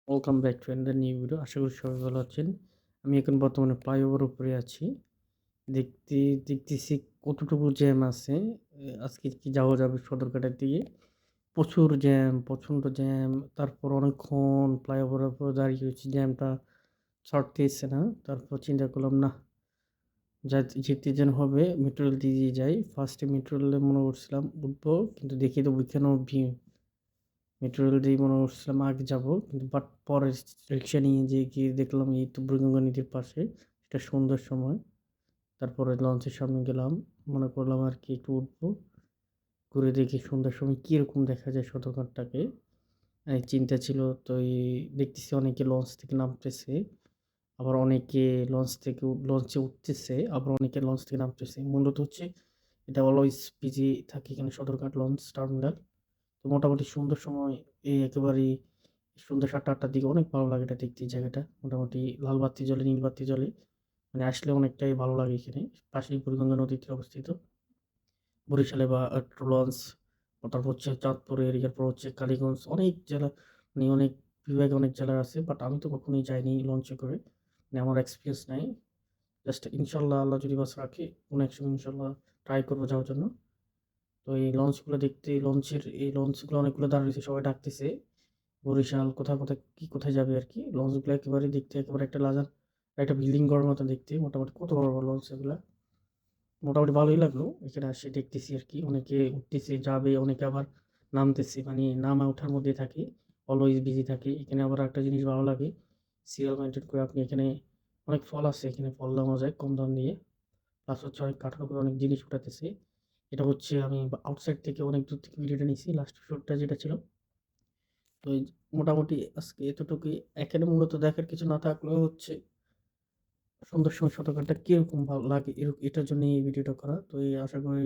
Welcome back to another new video. আশা করি সবাই ভালো আছেন। আমি এখন বর্তমানে ফ্লাইওভার উপরে আছি। দেখতে দেখতেছি কতটুকু জ্যাম আছে। আজকে কি যাওয়া যাবে সদরঘাটের দিকে। প্রচুর জ্যাম, প্রচণ্ড জ্যাম। তারপর অনেকক্ষণ ফ্লাইওভারের উপর দাঁড়িয়ে রয়েছি, জ্যামটা ছাড়তেইছে না। তারপর চিন্তা করলাম, না, যেতে যেন হবে মেট্রো রেল দিয়ে যাই। ফার্স্টে মেট্রো রেলে মনে করছিলাম উঠবো, কিন্তু দেখি তো ওইখানেও ভিড়। মেট্রো রেল দিয়ে মনে করছিলাম আগে যাবো, কিন্তু বাট পরে রিক্সা নিয়ে যেয়ে গিয়ে দেখলাম এই তো বুড়িগঙ্গা নদীর পাশে একটা সুন্দর সময়। তারপরে লঞ্চের সামনে গেলাম, মনে করলাম আর কি একটু উঠবো, ঘুরে দেখি সন্ধ্যার সময় কীরকম দেখা যায় সদরঘাটটাকে। এই চিন্তা ছিল। তো এই দেখতেছি অনেকে লঞ্চ থেকে নামতেছে, আবার অনেকে লঞ্চে উঠতেছে, আবার অনেকে লঞ্চ থেকে নামতেছে। মূলত হচ্ছে এটা অলওয়েজ বিজি থাকে এখানে সদরঘাট লঞ্চ টার্মিনাল। তো মোটামুটি সুন্দর সময়, এই একেবারেই সন্ধ্যা ৭টা-৮টার দিকে অনেক ভালো লাগে এটা দেখতে। এই জায়গাটা মোটামুটি লাল বাতি জ্বলে, নীল বাতি জ্বলে, মানে আসলে অনেকটাই ভালো লাগে এখানে। পাশেই বুড়িগঙ্গা নদীর তীরে অবস্থিত। বরিশালে বা লঞ্চ, তারপর হচ্ছে চাঁদপুর এরিয়ার পর হচ্ছে কালীগঞ্জ, অনেক জেলা, মানে অনেক বিভাগে অনেক জেলা আছে। বাট আমি তো কখনোই যাইনি লঞ্চে করে, মানে আমার এক্সপিরিয়েন্স নাই। জাস্ট ইনশাল্লাহ আল্লাহ যদি বাস রাখে কোনো এক সময় ইনশাল্লাহ ট্রাই করবো যাওয়ার জন্য। তো এই লঞ্চগুলো দেখতে, এই লঞ্চগুলো অনেকগুলো দাঁড়িয়েছে, সবাই ডাকতেছে। বরিশাল কোথায় কোথায় কি কোথায় যাবে আর কি। লঞ্চগুলো একেবারে দেখতে একেবারে একটা লাজার, একটা বিল্ডিং ঘরের মতো দেখতে। মোটামুটি কত বড় বড় লঞ্চ এগুলা। মোটামুটি ভালোই লাগলো এখানে আসে দেখতেছি আর কি। অনেকে উঠতেছে যাবে, অনেকে আবার নামতেছে, মানে নামা ওঠার মধ্যে থাকে, অলওয়েজ বিজি থাকে এখানে। আবার একটা জিনিস ভালো লাগে, সিরিয়াল মেনটেন করে আপনি এখানে অনেক ফল আছে, এখানে ফল দেওয়া যায় কম দাম দিয়ে। প্লাস হচ্ছে অনেক কাঠার উপরে অনেক জিনিস উঠাতেছে। এটা হচ্ছে আমি আউটসাইড থেকে অনেক দূর থেকে ভিডিওটা নিয়েছি, লাস্ট শটটা যেটা ছিল। তো এই মোটামুটি আজকে এতটুকুই। এখানে মূলত দেখার কিছু না থাকলেও হচ্ছে সুন্দর সময় ছোটখাটো কিরকম ভালো লাগে এটার জন্য এই ভিডিওটা করা। তো এই আশা করি